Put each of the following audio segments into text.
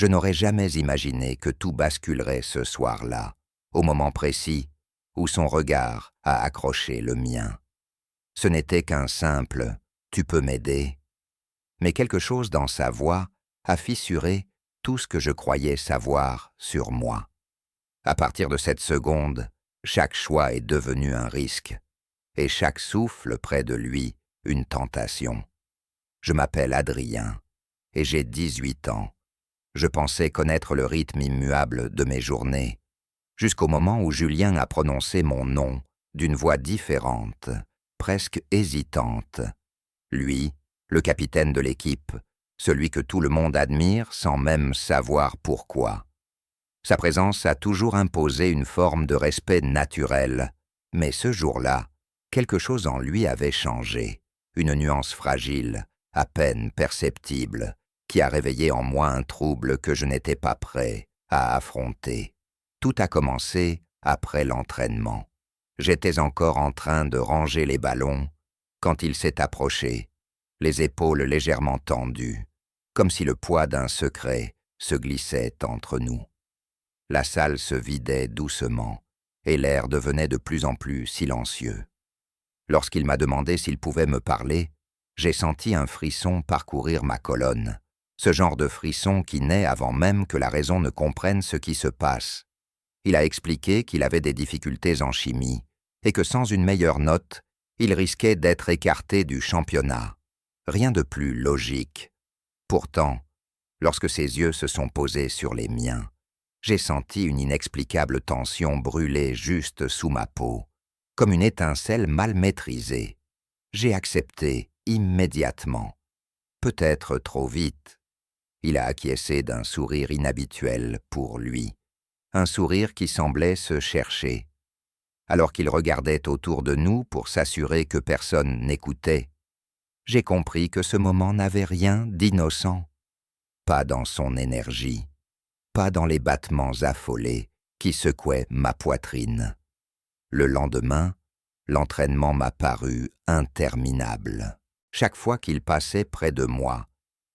Je n'aurais jamais imaginé que tout basculerait ce soir-là, au moment précis où son regard a accroché le mien. Ce n'était qu'un simple « tu peux m'aider », mais quelque chose dans sa voix a fissuré tout ce que je croyais savoir sur moi. À partir de cette seconde, chaque choix est devenu un risque, et chaque souffle près de lui une tentation. Je m'appelle Adrien, et j'ai 18 ans. Je pensais connaître le rythme immuable de mes journées, jusqu'au moment où Julien a prononcé mon nom d'une voix différente, presque hésitante. Lui, le capitaine de l'équipe, celui que tout le monde admire sans même savoir pourquoi. Sa présence a toujours imposé une forme de respect naturel, mais ce jour-là, quelque chose en lui avait changé, une nuance fragile, à peine perceptible, qui a réveillé en moi un trouble que je n'étais pas prêt à affronter. Tout a commencé après l'entraînement. J'étais encore en train de ranger les ballons quand il s'est approché, les épaules légèrement tendues, comme si le poids d'un secret se glissait entre nous. La salle se vidait doucement et l'air devenait de plus en plus silencieux. Lorsqu'il m'a demandé s'il pouvait me parler, j'ai senti un frisson parcourir ma colonne, ce genre de frisson qui naît avant même que la raison ne comprenne ce qui se passe. Il a expliqué qu'il avait des difficultés en chimie et que sans une meilleure note, il risquait d'être écarté du championnat. Rien de plus logique. Pourtant, lorsque ses yeux se sont posés sur les miens, j'ai senti une inexplicable tension brûler juste sous ma peau, comme une étincelle mal maîtrisée. J'ai accepté immédiatement. Peut-être trop vite. Il a acquiescé d'un sourire inhabituel pour lui, un sourire qui semblait se chercher. Alors qu'il regardait autour de nous pour s'assurer que personne n'écoutait, j'ai compris que ce moment n'avait rien d'innocent. Pas dans son énergie, pas dans les battements affolés qui secouaient ma poitrine. Le lendemain, l'entraînement m'a paru interminable. Chaque fois qu'il passait près de moi,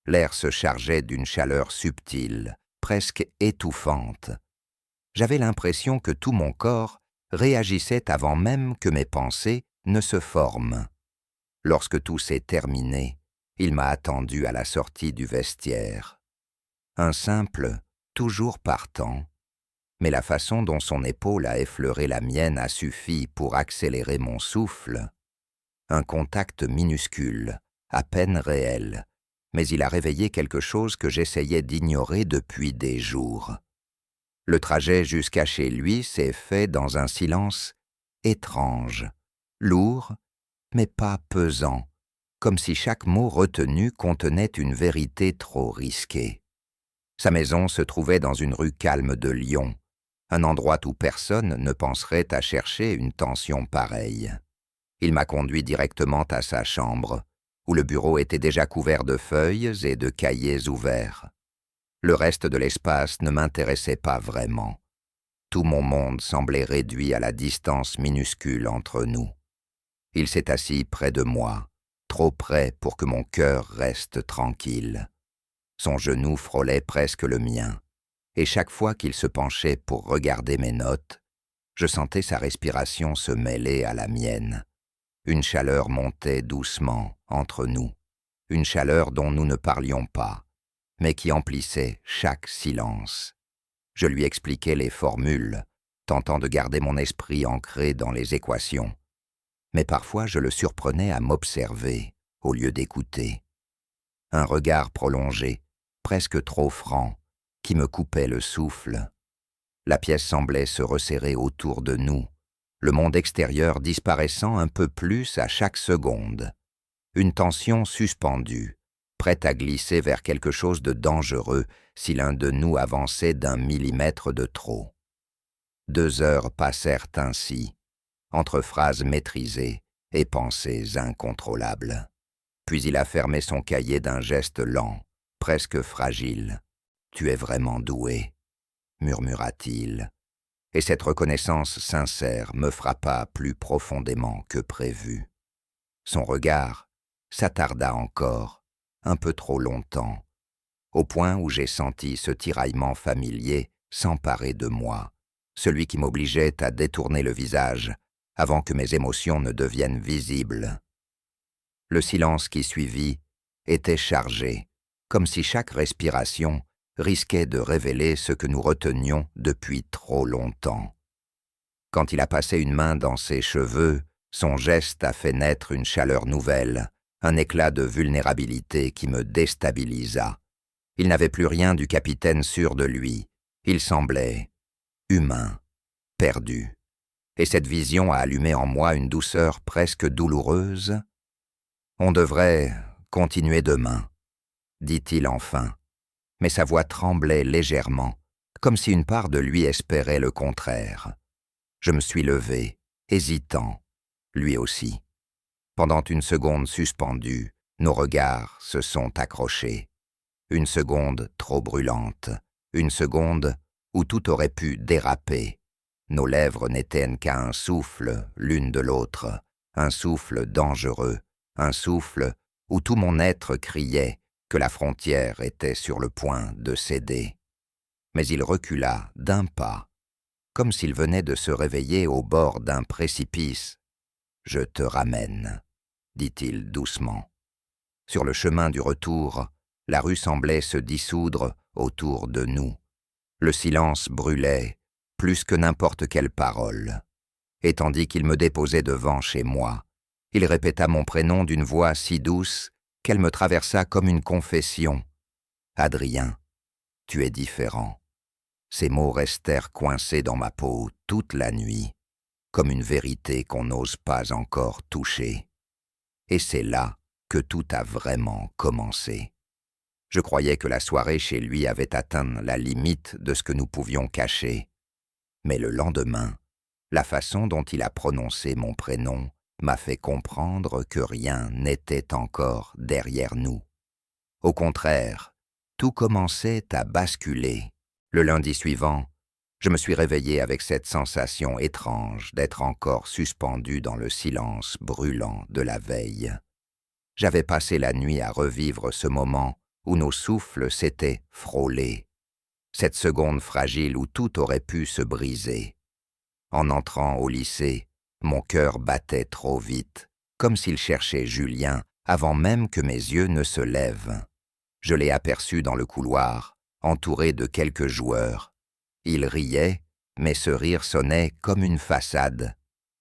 l'air se chargeait d'une chaleur subtile, presque étouffante. J'avais l'impression que tout mon corps réagissait avant même que mes pensées ne se forment. Lorsque tout s'est terminé, il m'a attendu à la sortie du vestiaire. Un simple « toujours partant », mais la façon dont son épaule a effleuré la mienne a suffi pour accélérer mon souffle. Un contact minuscule, à peine réel, mais il a réveillé quelque chose que j'essayais d'ignorer depuis des jours. Le trajet jusqu'à chez lui s'est fait dans un silence étrange, lourd, mais pas pesant, comme si chaque mot retenu contenait une vérité trop risquée. Sa maison se trouvait dans une rue calme de Lyon, un endroit où personne ne penserait à chercher une tension pareille. Il m'a conduit directement à sa chambre, où le bureau était déjà couvert de feuilles et de cahiers ouverts. Le reste de l'espace ne m'intéressait pas vraiment. Tout mon monde semblait réduit à la distance minuscule entre nous. Il s'est assis près de moi, trop près pour que mon cœur reste tranquille. Son genou frôlait presque le mien, et chaque fois qu'il se penchait pour regarder mes notes, je sentais sa respiration se mêler à la mienne. Une chaleur montait doucement entre nous, une chaleur dont nous ne parlions pas, mais qui emplissait chaque silence. Je lui expliquais les formules, tentant de garder mon esprit ancré dans les équations. Mais parfois je le surprenais à m'observer au lieu d'écouter. Un regard prolongé, presque trop franc, qui me coupait le souffle. La pièce semblait se resserrer autour de nous, le monde extérieur disparaissant un peu plus à chaque seconde. Une tension suspendue, prête à glisser vers quelque chose de dangereux si l'un de nous avançait d'1 millimètre de trop. 2 heures passèrent ainsi, entre phrases maîtrisées et pensées incontrôlables. Puis il a fermé son cahier d'un geste lent, presque fragile. « Tu es vraiment doué », murmura-t-il, et cette reconnaissance sincère me frappa plus profondément que prévu. Son regard s'attarda encore, un peu trop longtemps, au point où j'ai senti ce tiraillement familier s'emparer de moi, celui qui m'obligeait à détourner le visage avant que mes émotions ne deviennent visibles. Le silence qui suivit était chargé, comme si chaque respiration risquait de révéler ce que nous retenions depuis trop longtemps. Quand il a passé une main dans ses cheveux, son geste a fait naître une chaleur nouvelle, un éclat de vulnérabilité qui me déstabilisa. Il n'avait plus rien du capitaine sûr de lui. Il semblait humain, perdu. Et cette vision a allumé en moi une douceur presque douloureuse. « On devrait continuer demain », dit-il enfin, mais sa voix tremblait légèrement, comme si une part de lui espérait le contraire. Je me suis levé, hésitant, lui aussi. Pendant une seconde suspendue, nos regards se sont accrochés. Une seconde trop brûlante, une seconde où tout aurait pu déraper. Nos lèvres n'étaient qu'à un souffle l'une de l'autre, un souffle dangereux, un souffle où tout mon être criait que la frontière était sur le point de céder. Mais il recula d'un pas, comme s'il venait de se réveiller au bord d'un précipice. « Je te ramène », dit-il doucement. Sur le chemin du retour, la rue semblait se dissoudre autour de nous. Le silence brûlait, plus que n'importe quelle parole. Et tandis qu'il me déposait devant chez moi, il répéta mon prénom d'une voix si douce qu'elle me traversa comme une confession. « Adrien, tu es différent. » Ces mots restèrent coincés dans ma peau toute la nuit, comme une vérité qu'on n'ose pas encore toucher. Et c'est là que tout a vraiment commencé. Je croyais que la soirée chez lui avait atteint la limite de ce que nous pouvions cacher. Mais le lendemain, la façon dont il a prononcé mon prénom m'a fait comprendre que rien n'était encore derrière nous. Au contraire, tout commençait à basculer. Le lundi suivant, je me suis réveillé avec cette sensation étrange d'être encore suspendu dans le silence brûlant de la veille. J'avais passé la nuit à revivre ce moment où nos souffles s'étaient frôlés, cette seconde fragile où tout aurait pu se briser. En entrant au lycée, mon cœur battait trop vite, comme s'il cherchait Julien avant même que mes yeux ne se lèvent. Je l'ai aperçu dans le couloir, entouré de quelques joueurs. Il riait, mais ce rire sonnait comme une façade.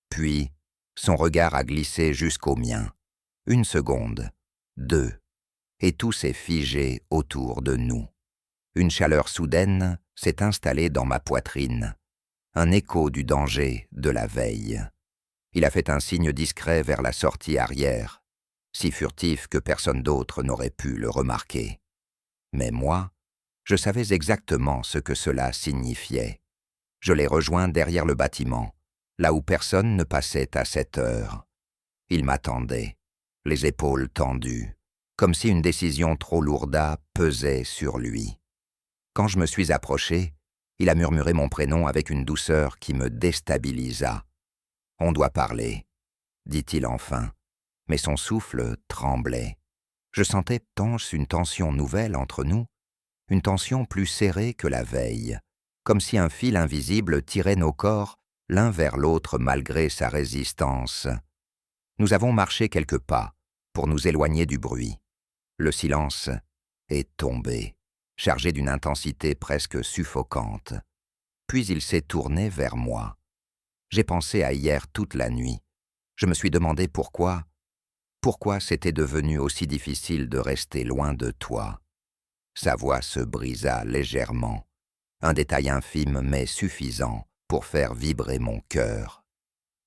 Puis, son regard a glissé jusqu'au mien. Une seconde, deux, et tout s'est figé autour de nous. Une chaleur soudaine s'est installée dans ma poitrine, un écho du danger de la veille. Il a fait un signe discret vers la sortie arrière, si furtif que personne d'autre n'aurait pu le remarquer. Mais moi, je savais exactement ce que cela signifiait. Je l'ai rejoint derrière le bâtiment, là où personne ne passait à cette heure. Il m'attendait, les épaules tendues, comme si une décision trop lourde pesait sur lui. Quand je me suis approché, il a murmuré mon prénom avec une douceur qui me déstabilisa. « On doit parler », dit-il enfin, mais son souffle tremblait. Je sentais une tension nouvelle entre nous, une tension plus serrée que la veille, comme si un fil invisible tirait nos corps l'un vers l'autre malgré sa résistance. Nous avons marché quelques pas pour nous éloigner du bruit. Le silence est tombé, chargé d'une intensité presque suffocante. Puis il s'est tourné vers moi. J'ai pensé à hier toute la nuit. Je me suis demandé pourquoi c'était devenu aussi difficile de rester loin de toi. Sa voix se brisa légèrement, un détail infime mais suffisant pour faire vibrer mon cœur.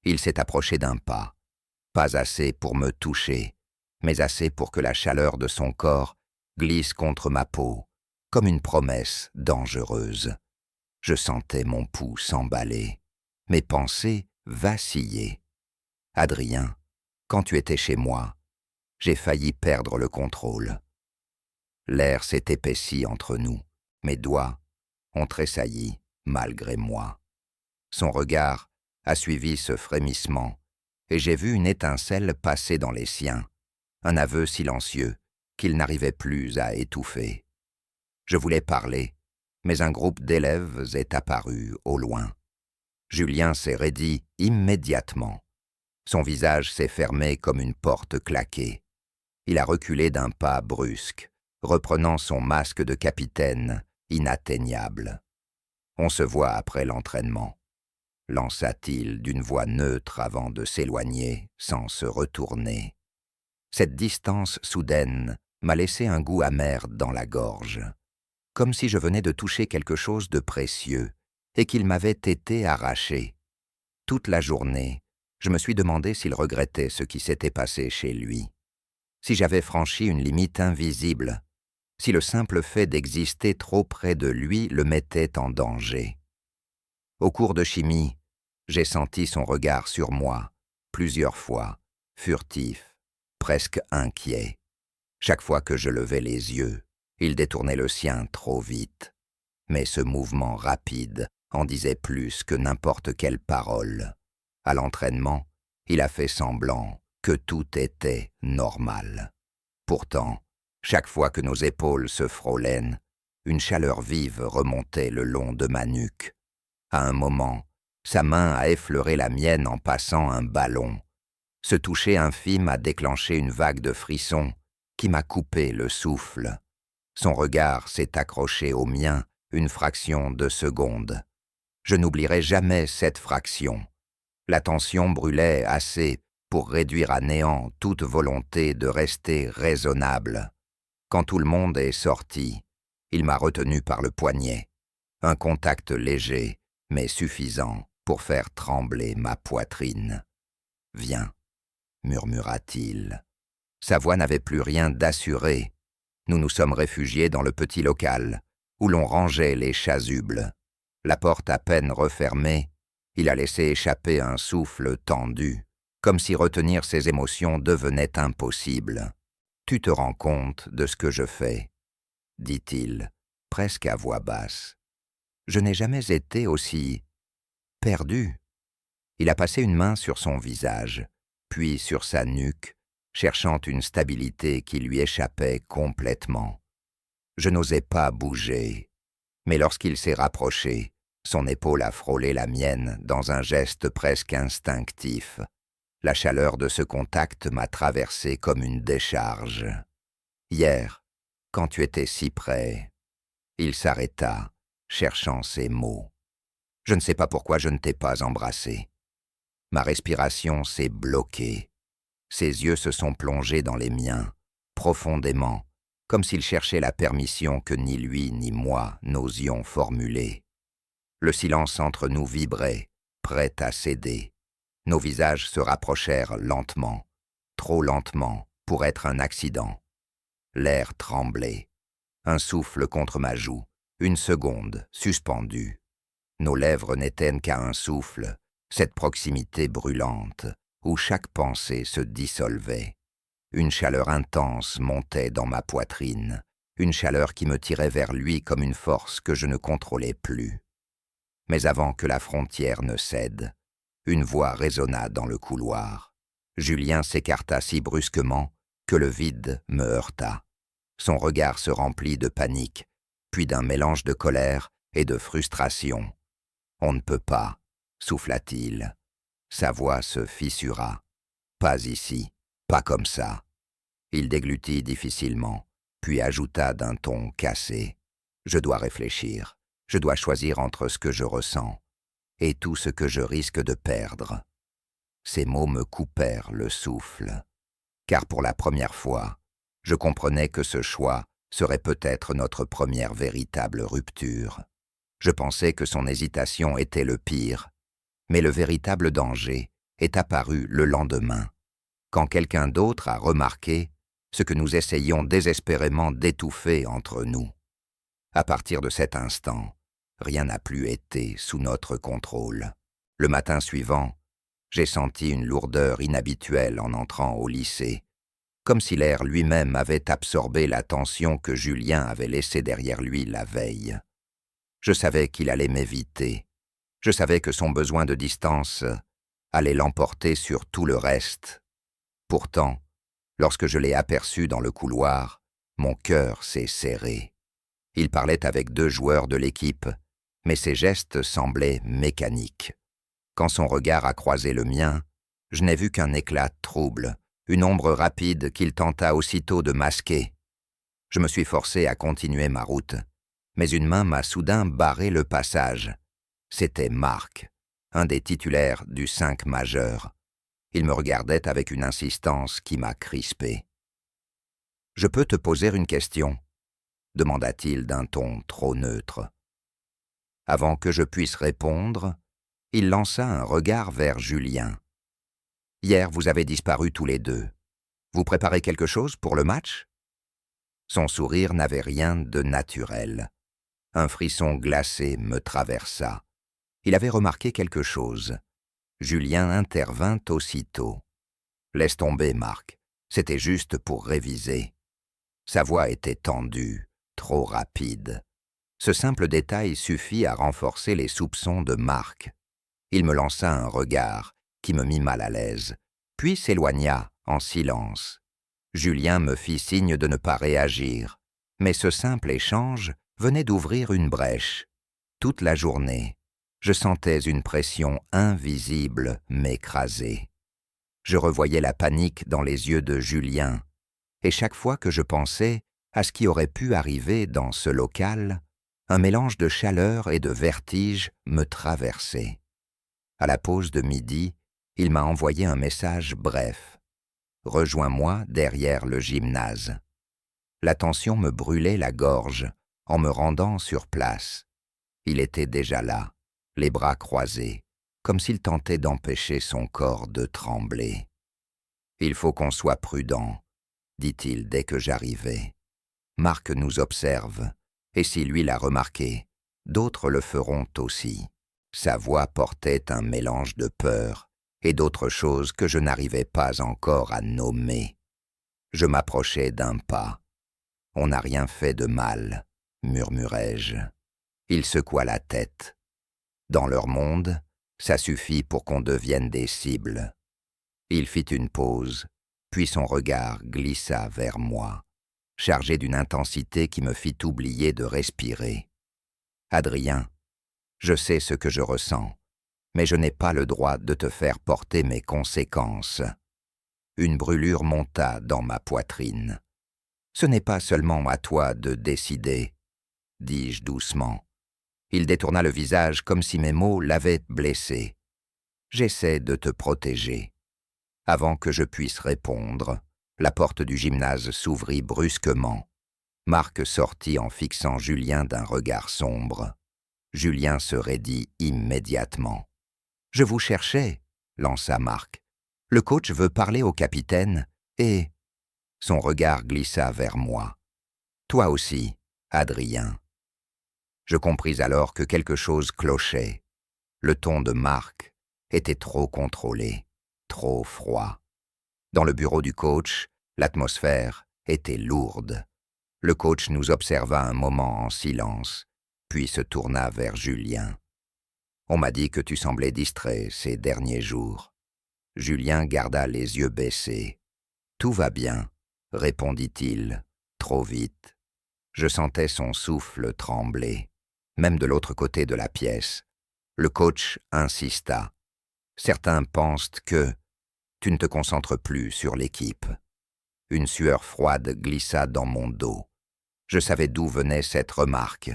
Il s'est approché d'un pas, pas assez pour me toucher, mais assez pour que la chaleur de son corps glisse contre ma peau, comme une promesse dangereuse. Je sentais mon pouls s'emballer, mes pensées vaciller. « Adrien, quand tu étais chez moi, j'ai failli perdre le contrôle. » L'air s'est épaissi entre nous, mes doigts ont tressailli malgré moi. Son regard a suivi ce frémissement, et j'ai vu une étincelle passer dans les siens, un aveu silencieux qu'il n'arrivait plus à étouffer. Je voulais parler, mais un groupe d'élèves est apparu au loin. Julien s'est raidi immédiatement. Son visage s'est fermé comme une porte claquée. Il a reculé d'un pas brusque, reprenant son masque de capitaine, inatteignable. On se voit après l'entraînement, lança-t-il d'une voix neutre avant de s'éloigner, sans se retourner. Cette distance soudaine m'a laissé un goût amer dans la gorge, comme si je venais de toucher quelque chose de précieux et qu'il m'avait été arraché. Toute la journée, je me suis demandé s'il regrettait ce qui s'était passé chez lui, si j'avais franchi une limite invisible, si le simple fait d'exister trop près de lui le mettait en danger. Au cours de chimie, j'ai senti son regard sur moi, plusieurs fois, furtif, presque inquiet. Chaque fois que je levais les yeux, il détournait le sien trop vite. Mais ce mouvement rapide en disait plus que n'importe quelle parole. À l'entraînement, il a fait semblant que tout était normal. Pourtant, chaque fois que nos épaules se frôlaient, une chaleur vive remontait le long de ma nuque. À un moment, sa main a effleuré la mienne en passant un ballon. Ce toucher infime a déclenché une vague de frissons qui m'a coupé le souffle. Son regard s'est accroché au mien une fraction de seconde. Je n'oublierai jamais cette fraction. La tension brûlait assez pour réduire à néant toute volonté de rester raisonnable. Quand tout le monde est sorti, il m'a retenu par le poignet. Un contact léger, mais suffisant pour faire trembler ma poitrine. « Viens », murmura-t-il. Sa voix n'avait plus rien d'assuré. Nous nous sommes réfugiés dans le petit local, où l'on rangeait les chasubles. La porte à peine refermée, il a laissé échapper un souffle tendu, comme si retenir ses émotions devenait impossible. « Tu te rends compte de ce que je fais ?» dit-il, presque à voix basse. Je n'ai jamais été aussi perdu. Il a passé une main sur son visage, puis sur sa nuque, cherchant une stabilité qui lui échappait complètement. Je n'osais pas bouger, mais lorsqu'il s'est rapproché, son épaule a frôlé la mienne dans un geste presque instinctif. La chaleur de ce contact m'a traversé comme une décharge. Hier, quand tu étais si près, il s'arrêta, cherchant ses mots. Je ne sais pas pourquoi je ne t'ai pas embrassé. Ma respiration s'est bloquée. Ses yeux se sont plongés dans les miens, profondément, comme s'il cherchait la permission que ni lui ni moi n'osions formuler. Le silence entre nous vibrait, prêt à céder. Nos visages se rapprochèrent lentement, trop lentement pour être un accident. L'air tremblait. Un souffle contre ma joue, une seconde, suspendue. Nos lèvres n'éteignent qu'à un souffle, cette proximité brûlante, où chaque pensée se dissolvait. Une chaleur intense montait dans ma poitrine, une chaleur qui me tirait vers lui comme une force que je ne contrôlais plus. Mais avant que la frontière ne cède, une voix résonna dans le couloir. Julien s'écarta si brusquement que le vide me heurta. Son regard se remplit de panique, puis d'un mélange de colère et de frustration. « On ne peut pas », souffla-t-il. Sa voix se fissura. « Pas ici, pas comme ça. » Il déglutit difficilement, puis ajouta d'un ton cassé. « Je dois réfléchir. Je dois choisir entre ce que je ressens et tout ce que je risque de perdre. » Ces mots me coupèrent le souffle, car pour la première fois, je comprenais que ce choix serait peut-être notre première véritable rupture. Je pensais que son hésitation était le pire, mais le véritable danger est apparu le lendemain, quand quelqu'un d'autre a remarqué ce que nous essayions désespérément d'étouffer entre nous. À partir de cet instant, rien n'a plus été sous notre contrôle. Le matin suivant, j'ai senti une lourdeur inhabituelle en entrant au lycée, comme si l'air lui-même avait absorbé la tension que Julien avait laissée derrière lui la veille. Je savais qu'il allait m'éviter. Je savais que son besoin de distance allait l'emporter sur tout le reste. Pourtant, lorsque je l'ai aperçu dans le couloir, mon cœur s'est serré. Il parlait avec 2 joueurs de l'équipe, mais ses gestes semblaient mécaniques. Quand son regard a croisé le mien, je n'ai vu qu'un éclat trouble, une ombre rapide qu'il tenta aussitôt de masquer. Je me suis forcé à continuer ma route, mais une main m'a soudain barré le passage. C'était Marc, un des titulaires du 5 majeur. Il me regardait avec une insistance qui m'a crispé. « Je peux te poser une question ?» demanda-t-il d'un ton trop neutre. Avant que je puisse répondre, il lança un regard vers Julien. « Hier, vous avez disparu tous les 2. Vous préparez quelque chose pour le match ?» Son sourire n'avait rien de naturel. Un frisson glacé me traversa. Il avait remarqué quelque chose. Julien intervint aussitôt. « Laisse tomber, Marc. C'était juste pour réviser. » Sa voix était tendue, trop rapide. Ce simple détail suffit à renforcer les soupçons de Marc. Il me lança un regard qui me mit mal à l'aise, puis s'éloigna en silence. Julien me fit signe de ne pas réagir, mais ce simple échange venait d'ouvrir une brèche. Toute la journée, je sentais une pression invisible m'écraser. Je revoyais la panique dans les yeux de Julien, et chaque fois que je pensais à ce qui aurait pu arriver dans ce local, un mélange de chaleur et de vertige me traversait. À la pause de midi, il m'a envoyé un message bref. « Rejoins-moi derrière le gymnase. » La tension me brûlait la gorge en me rendant sur place. Il était déjà là, les bras croisés, comme s'il tentait d'empêcher son corps de trembler. « Il faut qu'on soit prudent, » dit-il dès que j'arrivais. « Marc nous observe, et si lui l'a remarqué, d'autres le feront aussi. » Sa voix portait un mélange de peur et d'autres choses que je n'arrivais pas encore à nommer. Je m'approchai d'un pas. « On n'a rien fait de mal, » murmurai-je. Il secoua la tête. « Dans leur monde, ça suffit pour qu'on devienne des cibles. » Il fit une pause, puis son regard glissa vers moi, chargé d'une intensité qui me fit oublier de respirer. « Adrien, je sais ce que je ressens, mais je n'ai pas le droit de te faire porter mes conséquences. » Une brûlure monta dans ma poitrine. « Ce n'est pas seulement à toi de décider, » dis-je doucement. Il détourna le visage comme si mes mots l'avaient blessé. « J'essaie de te protéger. » Avant que je puisse répondre, la porte du gymnase s'ouvrit brusquement. Marc sortit en fixant Julien d'un regard sombre. Julien se raidit immédiatement. « Je vous cherchais, » lança Marc. « Le coach veut parler au capitaine et... » Son regard glissa vers moi. « Toi aussi, Adrien. » Je compris alors que quelque chose clochait. Le ton de Marc était trop contrôlé, trop froid. Dans le bureau du coach, l'atmosphère était lourde. Le coach nous observa un moment en silence, puis se tourna vers Julien. « On m'a dit que tu semblais distrait ces derniers jours. » Julien garda les yeux baissés. « Tout va bien, » répondit-il, trop vite. Je sentais son souffle trembler. Même de l'autre côté de la pièce, le coach insista. « Certains pensent que tu ne te concentres plus sur l'équipe. » Une sueur froide glissa dans mon dos. Je savais d'où venait cette remarque.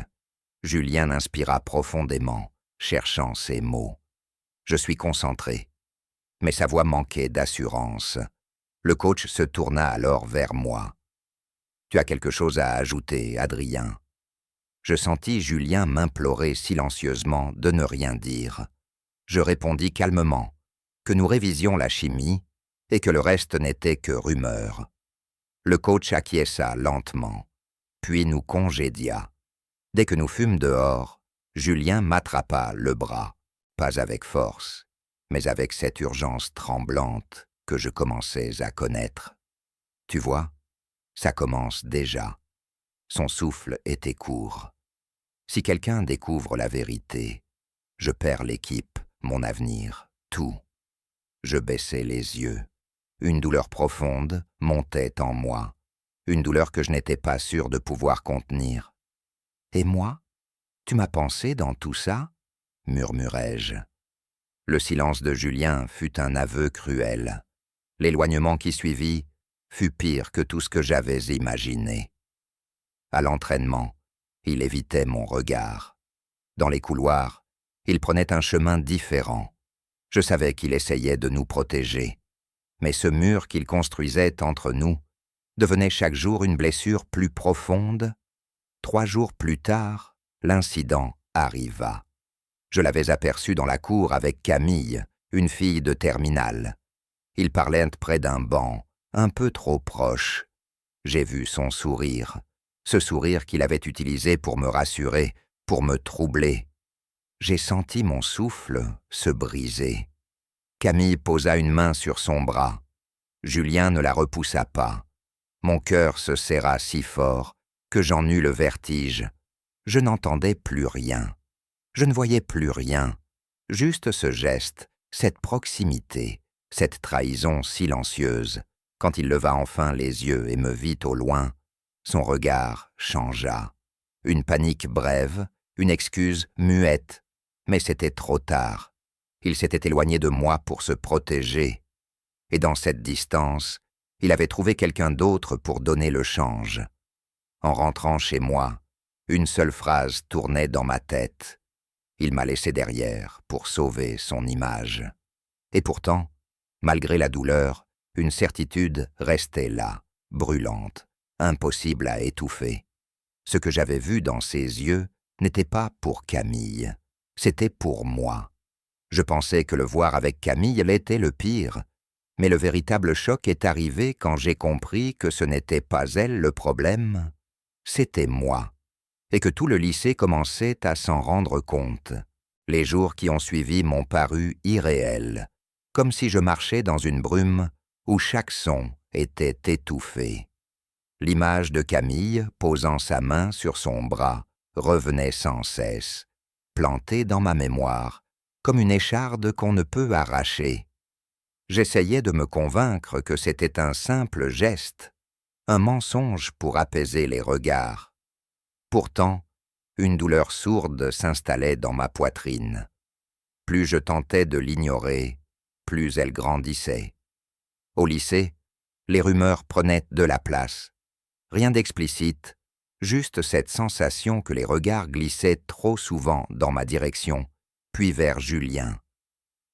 Julien inspira profondément, cherchant ses mots. Je suis concentré. Mais sa voix manquait d'assurance. Le coach se tourna alors vers moi. « Tu as quelque chose à ajouter, Adrien ?» Je sentis Julien m'implorer silencieusement de ne rien dire. Je répondis calmement que nous révisions la chimie et que le reste n'était que rumeur. Le coach acquiesça lentement, puis nous congédia. Dès que nous fûmes dehors, Julien m'attrapa le bras, pas avec force, mais avec cette urgence tremblante que je commençais à connaître. « Tu vois, ça commence déjà. » Son souffle était court. « Si quelqu'un découvre la vérité, je perds l'équipe, mon avenir, tout. » Je baissai les yeux. Une douleur profonde montait en moi, une douleur que je n'étais pas sûr de pouvoir contenir. Et moi? Tu m'as pensé dans tout ça? Murmurai-je. Le silence de Julien fut un aveu cruel. L'éloignement qui suivit fut pire que tout ce que j'avais imaginé. À l'entraînement, il évitait mon regard. Dans les couloirs, il prenait un chemin différent. Je savais qu'il essayait de nous protéger. Mais ce mur qu'il construisait entre nous devenait chaque jour une blessure plus profonde. 3 jours plus tard, l'incident arriva. Je l'avais aperçu dans la cour avec Camille, une fille de terminale. Ils parlaient près d'un banc, un peu trop proche. J'ai vu son sourire, ce sourire qu'il avait utilisé pour me rassurer, pour me troubler. J'ai senti mon souffle se briser. Camille posa une main sur son bras. Julien ne la repoussa pas. Mon cœur se serra si fort que j'en eus le vertige. Je n'entendais plus rien. Je ne voyais plus rien. Juste ce geste, cette proximité, cette trahison silencieuse. Quand il leva enfin les yeux et me vit au loin, son regard changea. Une panique brève, une excuse muette. Mais c'était trop tard. Il s'était éloigné de moi pour se protéger. Et dans cette distance, il avait trouvé quelqu'un d'autre pour donner le change. En rentrant chez moi, une seule phrase tournait dans ma tête. Il m'a laissé derrière pour sauver son image. Et pourtant, malgré la douleur, une certitude restait là, brûlante, impossible à étouffer. Ce que j'avais vu dans ses yeux n'était pas pour Camille, c'était pour moi. Je pensais que le voir avec Camille l'était le pire, mais le véritable choc est arrivé quand j'ai compris que ce n'était pas elle le problème, c'était moi, et que tout le lycée commençait à s'en rendre compte. Les jours qui ont suivi m'ont paru irréels, comme si je marchais dans une brume où chaque son était étouffé. L'image de Camille posant sa main sur son bras revenait sans cesse, plantée dans ma mémoire, comme une écharde qu'on ne peut arracher. J'essayais de me convaincre que c'était un simple geste, un mensonge pour apaiser les regards. Pourtant, une douleur sourde s'installait dans ma poitrine. Plus je tentais de l'ignorer, plus elle grandissait. Au lycée, les rumeurs prenaient de la place. Rien d'explicite, juste cette sensation que les regards glissaient trop souvent dans ma direction, puis vers Julien.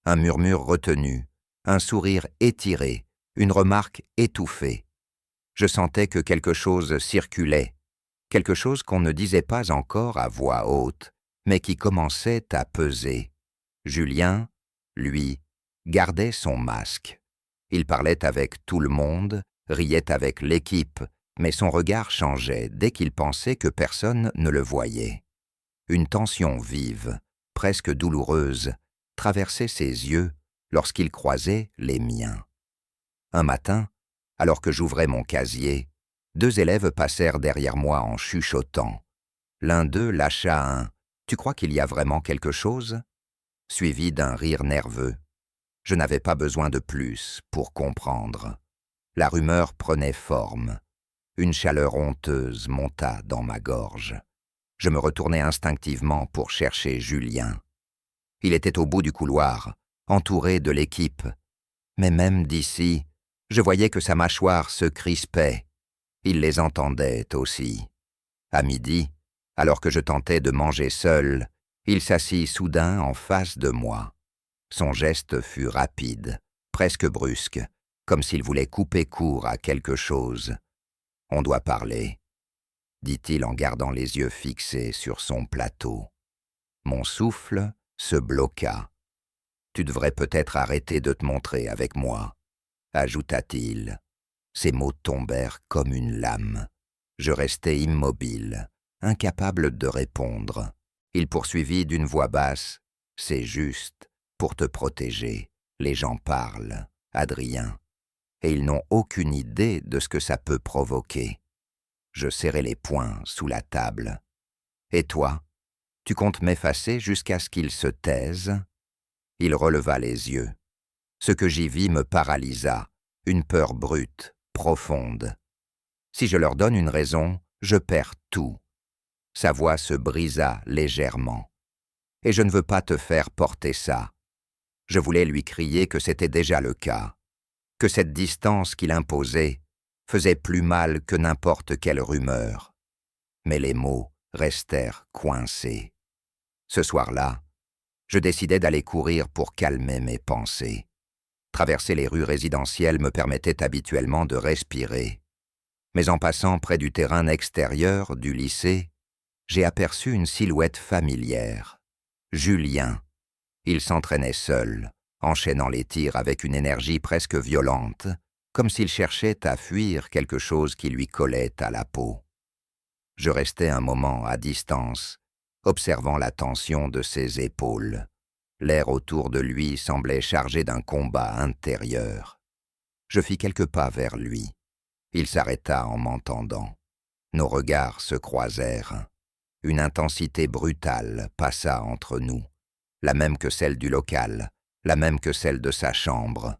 Un murmure retenu, un sourire étiré, une remarque étouffée. Je sentais que quelque chose circulait, quelque chose qu'on ne disait pas encore à voix haute, mais qui commençait à peser. Julien, lui, gardait son masque. Il parlait avec tout le monde, riait avec l'équipe, mais son regard changeait dès qu'il pensait que personne ne le voyait. Une tension vive, presque douloureuse, traversait ses yeux lorsqu'il croisait les miens. Un matin, alors que j'ouvrais mon casier, 2 élèves passèrent derrière moi en chuchotant. L'un d'eux lâcha un « Tu crois qu'il y a vraiment quelque chose ?» suivi d'un rire nerveux. Je n'avais pas besoin de plus pour comprendre. La rumeur prenait forme. Une chaleur honteuse monta dans ma gorge. Je me retournai instinctivement pour chercher Julien. Il était au bout du couloir, entouré de l'équipe. Mais même d'ici, je voyais que sa mâchoire se crispait. Il les entendait aussi. À midi, alors que je tentais de manger seul, il s'assit soudain en face de moi. Son geste fut rapide, presque brusque, comme s'il voulait couper court à quelque chose. « On doit parler », dit-il en gardant les yeux fixés sur son plateau. Mon souffle se bloqua. « Tu devrais peut-être arrêter de te montrer avec moi », ajouta-t-il. Ses mots tombèrent comme une lame. Je restai immobile, incapable de répondre. Il poursuivit d'une voix basse. « C'est juste, pour te protéger. Les gens parlent, Adrien. Et ils n'ont aucune idée de ce que ça peut provoquer. » Je serrai les poings sous la table. « Et toi, tu comptes m'effacer jusqu'à ce qu'il se taise ?» Il releva les yeux. Ce que j'y vis me paralysa, une peur brute, profonde. Si je leur donne une raison, je perds tout. Sa voix se brisa légèrement. « Et je ne veux pas te faire porter ça. » Je voulais lui crier que c'était déjà le cas, que cette distance qu'il imposait faisait plus mal que n'importe quelle rumeur. Mais les mots restèrent coincés. Ce soir-là, je décidai d'aller courir pour calmer mes pensées. Traverser les rues résidentielles me permettait habituellement de respirer. Mais en passant près du terrain extérieur du lycée, j'ai aperçu une silhouette familière. Julien. Il s'entraînait seul, enchaînant les tirs avec une énergie presque violente, comme s'il cherchait à fuir quelque chose qui lui collait à la peau. Je restai un moment à distance, observant la tension de ses épaules. L'air autour de lui semblait chargé d'un combat intérieur. Je fis quelques pas vers lui. Il s'arrêta en m'entendant. Nos regards se croisèrent. Une intensité brutale passa entre nous, la même que celle du local, la même que celle de sa chambre,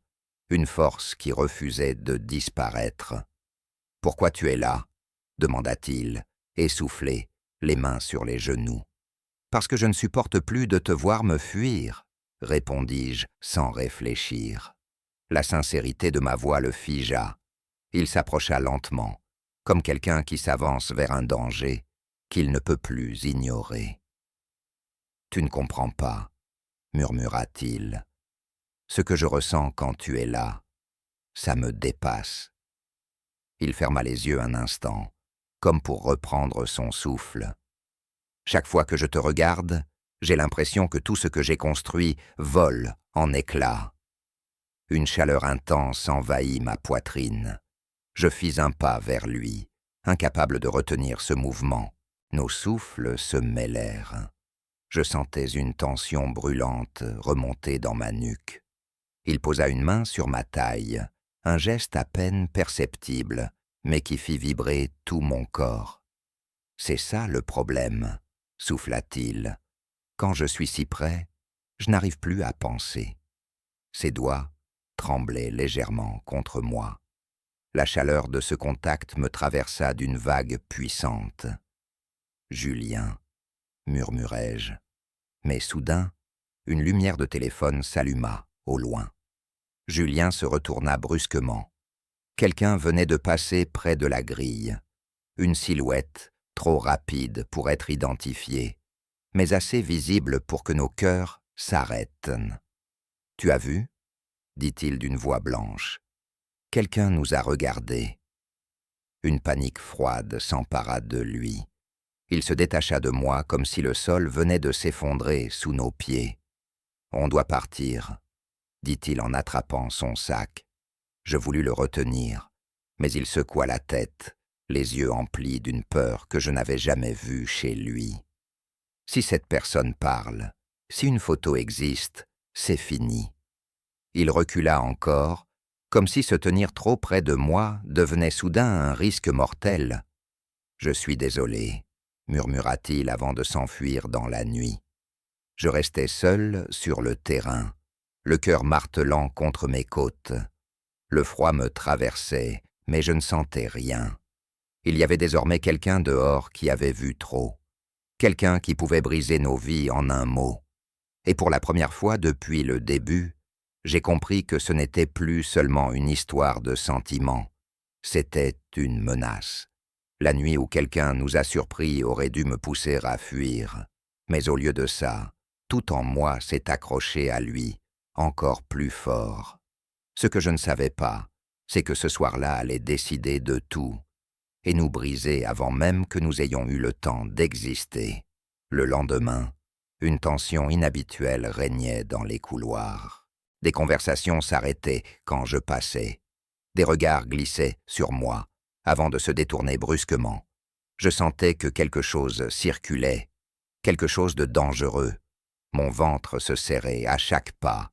une force qui refusait de disparaître. « Pourquoi tu es là ?» demanda-t-il, essoufflé, les mains sur les genoux. « Parce que je ne supporte plus de te voir me fuir, » répondis-je sans réfléchir. La sincérité de ma voix le figea. Il s'approcha lentement, comme quelqu'un qui s'avance vers un danger qu'il ne peut plus ignorer. « Tu ne comprends pas, » murmura-t-il. « Ce que je ressens quand tu es là, ça me dépasse. » Il ferma les yeux un instant, comme pour reprendre son souffle. « Chaque fois que je te regarde, j'ai l'impression que tout ce que j'ai construit vole en éclats. » Une chaleur intense envahit ma poitrine. Je fis un pas vers lui, incapable de retenir ce mouvement. Nos souffles se mêlèrent. Je sentais une tension brûlante remonter dans ma nuque. Il posa une main sur ma taille, un geste à peine perceptible, mais qui fit vibrer tout mon corps. « C'est ça le problème, » souffla-t-il. « Quand je suis si près, je n'arrive plus à penser. » Ses doigts tremblaient légèrement contre moi. La chaleur de ce contact me traversa d'une vague puissante. « Julien, » murmurai-je. Mais soudain, une lumière de téléphone s'alluma, au loin. Julien se retourna brusquement. Quelqu'un venait de passer près de la grille. Une silhouette, trop rapide pour être identifiée, mais assez visible pour que nos cœurs s'arrêtent. « Tu as vu ?» dit-il d'une voix blanche. « Quelqu'un nous a regardés. » Une panique froide s'empara de lui. Il se détacha de moi comme si le sol venait de s'effondrer sous nos pieds. « On doit partir, » dit-il en attrapant son sac. Je voulus le retenir, mais il secoua la tête, les yeux emplis d'une peur que je n'avais jamais vue chez lui. Si cette personne parle, si une photo existe, c'est fini. Il recula encore, comme si se tenir trop près de moi devenait soudain un risque mortel. « Je suis désolé, » murmura-t-il avant de s'enfuir dans la nuit. Je restais seul sur le terrain, le cœur martelant contre mes côtes. Le froid me traversait, mais je ne sentais rien. Il y avait désormais quelqu'un dehors qui avait vu trop, quelqu'un qui pouvait briser nos vies en un mot. Et pour la première fois depuis le début, j'ai compris que ce n'était plus seulement une histoire de sentiments, c'était une menace. La nuit où quelqu'un nous a surpris aurait dû me pousser à fuir, mais au lieu de ça, tout en moi s'est accroché à lui, encore plus fort. Ce que je ne savais pas, c'est que ce soir-là allait décider de tout, et nous briser avant même que nous ayons eu le temps d'exister. Le lendemain, une tension inhabituelle régnait dans les couloirs. Des conversations s'arrêtaient quand je passais. Des regards glissaient sur moi, avant de se détourner brusquement. Je sentais que quelque chose circulait, quelque chose de dangereux. Mon ventre se serrait à chaque pas,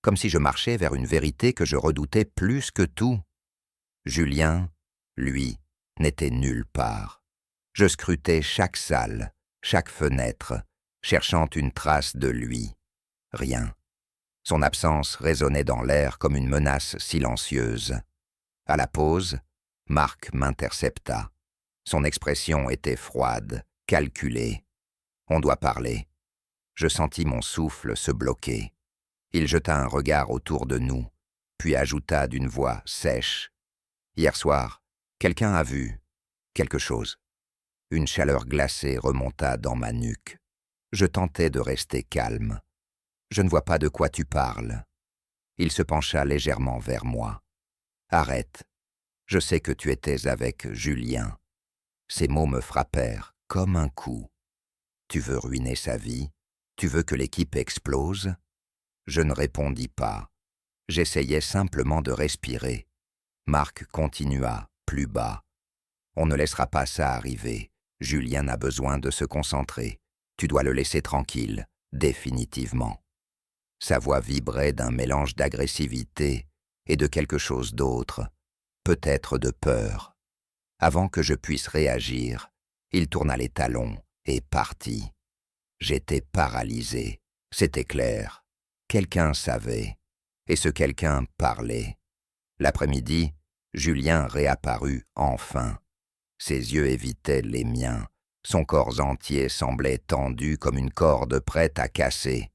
comme si je marchais vers une vérité que je redoutais plus que tout. Julien, lui, n'était nulle part. Je scrutais chaque salle, chaque fenêtre, cherchant une trace de lui. Rien. Son absence résonnait dans l'air comme une menace silencieuse. À la pause, Marc m'intercepta. Son expression était froide, calculé. On doit parler. Je sentis mon souffle se bloquer. Il jeta un regard autour de nous, puis ajouta d'une voix sèche. Hier soir, quelqu'un a vu quelque chose. Une chaleur glacée remonta dans ma nuque. Je tentais de rester calme. Je ne vois pas de quoi tu parles. Il se pencha légèrement vers moi. Arrête. Je sais que tu étais avec Julien. Ces mots me frappèrent comme un coup. Tu veux ruiner sa vie? Tu veux que l'équipe explose? Je ne répondis pas. J'essayais simplement de respirer. Marc continua, plus bas. On ne laissera pas ça arriver. Julien a besoin de se concentrer. Tu dois le laisser tranquille, définitivement. Sa voix vibrait d'un mélange d'agressivité et de quelque chose d'autre, peut-être de peur. Avant que je puisse réagir, il tourna les talons et partit. J'étais paralysé, c'était clair. Quelqu'un savait, et ce quelqu'un parlait. L'après-midi, Julien réapparut enfin. Ses yeux évitaient les miens. Son corps entier semblait tendu comme une corde prête à casser.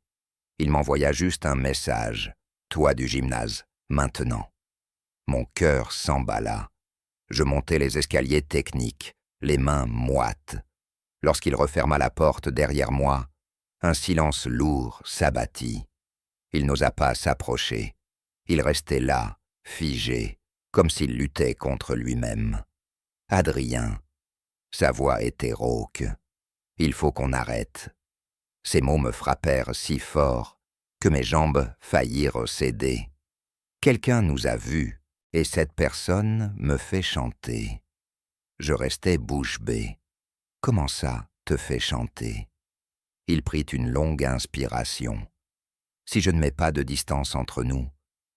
Il m'envoya juste un message. « Toi du gymnase, maintenant. » Mon cœur s'emballa. Je montai les escaliers techniques, les mains moites. Lorsqu'il referma la porte derrière moi, un silence lourd s'abattit. Il n'osa pas s'approcher. Il restait là, figé, comme s'il luttait contre lui-même. Adrien. Sa voix était rauque. Il faut qu'on arrête. Ces mots me frappèrent si fort que mes jambes faillirent céder. Quelqu'un nous a vus, et cette personne me fait chanter. Je restais bouche bée. Comment ça te fait chanter? Il prit une longue inspiration. Si je ne mets pas de distance entre nous,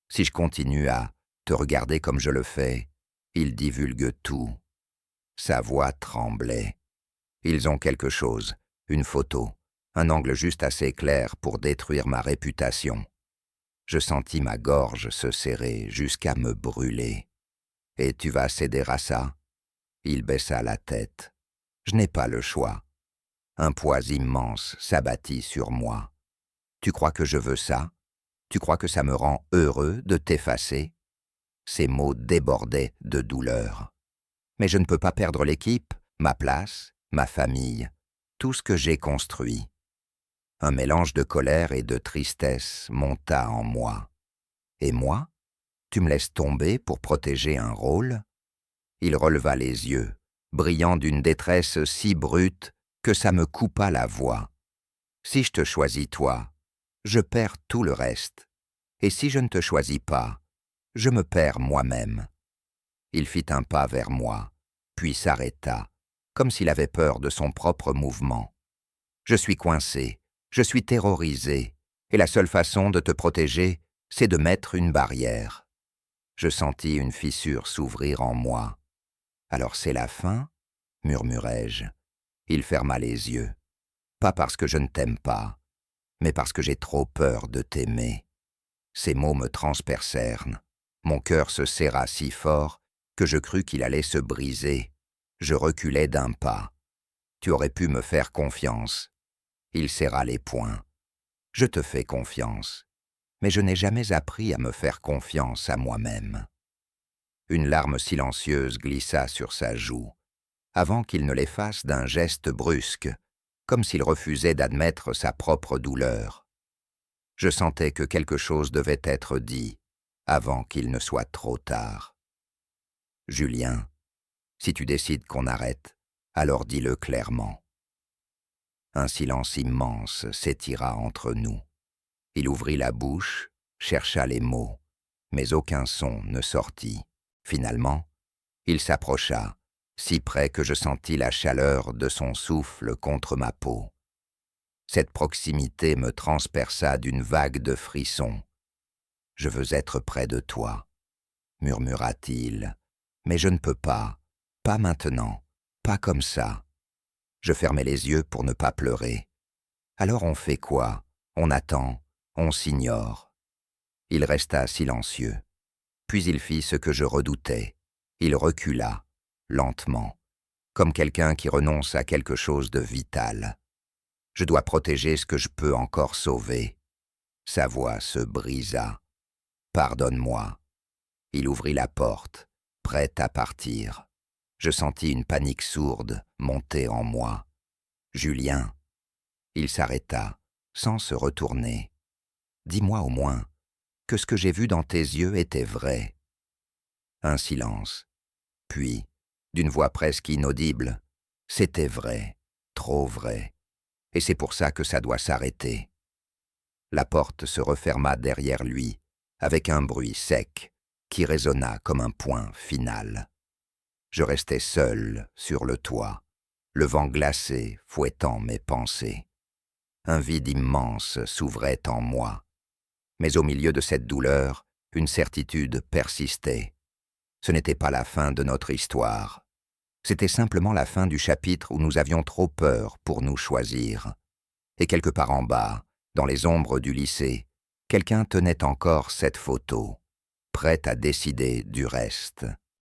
si je continue à te regarder comme je le fais, il divulgue tout. Sa voix tremblait. Ils ont quelque chose, une photo, un angle juste assez clair pour détruire ma réputation. Je sentis ma gorge se serrer jusqu'à me brûler. « Et tu vas céder à ça ?» Il baissa la tête. « Je n'ai pas le choix. » Un poids immense s'abattit sur moi. « Tu crois que je veux ça? Tu crois que ça me rend heureux de t'effacer ?» Ces mots débordaient de douleur. « Mais je ne peux pas perdre l'équipe, ma place, ma famille, tout ce que j'ai construit. » Un mélange de colère et de tristesse monta en moi. « Et moi? Tu me laisses tomber pour protéger un rôle ?» Il releva les yeux, brillant d'une détresse si brute que ça me coupa la voix. « Si je te choisis toi, je perds tout le reste. Et si je ne te choisis pas, je me perds moi-même. » Il fit un pas vers moi, puis s'arrêta, comme s'il avait peur de son propre mouvement. « Je suis coincé, je suis terrorisé, et la seule façon de te protéger, c'est de mettre une barrière. » Je sentis une fissure s'ouvrir en moi. « Alors c'est la fin ?» murmurai-je. Il ferma les yeux. « Pas parce que je ne t'aime pas, mais parce que j'ai trop peur de t'aimer. » Ces mots me transpercèrent. Mon cœur se serra si fort que je crus qu'il allait se briser. Je reculai d'un pas. « Tu aurais pu me faire confiance. » Il serra les poings. « Je te fais confiance, mais je n'ai jamais appris à me faire confiance à moi-même. » Une larme silencieuse glissa sur sa joue, avant qu'il ne l'efface d'un geste brusque, comme s'il refusait d'admettre sa propre douleur. Je sentais que quelque chose devait être dit, avant qu'il ne soit trop tard. « Julien, si tu décides qu'on arrête, alors dis-le clairement. » Un silence immense s'étira entre nous. Il ouvrit la bouche, chercha les mots, mais aucun son ne sortit. Finalement, il s'approcha, si près que je sentis la chaleur de son souffle contre ma peau. Cette proximité me transperça d'une vague de frissons. « Je veux être près de toi, » murmura-t-il, « mais je ne peux pas maintenant, pas comme ça. » Je fermai les yeux pour ne pas pleurer. Alors on fait quoi? On attend, on s'ignore. Il resta silencieux. Puis il fit ce que je redoutais. Il recula, lentement. comme quelqu'un qui renonce à quelque chose de vital. Je dois protéger ce que je peux encore sauver. Sa voix se brisa. « Pardonne-moi. » Il ouvrit la porte, prêt à partir. Je sentis une panique sourde monter en moi. « Julien !» Il s'arrêta, sans se retourner. « Dis-moi au moins que ce que j'ai vu dans tes yeux était vrai. » Un silence. Puis, d'une voix presque inaudible, « C'était vrai, trop vrai. Et c'est pour ça que ça doit s'arrêter. » La porte se referma derrière lui, avec un bruit sec qui résonna comme un point final. Je restais seul sur le toit, le vent glacé fouettant mes pensées. Un vide immense s'ouvrait en moi. Mais au milieu de cette douleur, une certitude persistait. Ce n'était pas la fin de notre histoire. C'était simplement la fin du chapitre où nous avions trop peur pour nous choisir. Et quelque part en bas, dans les ombres du lycée, quelqu'un tenait encore cette photo, prêt à décider du reste.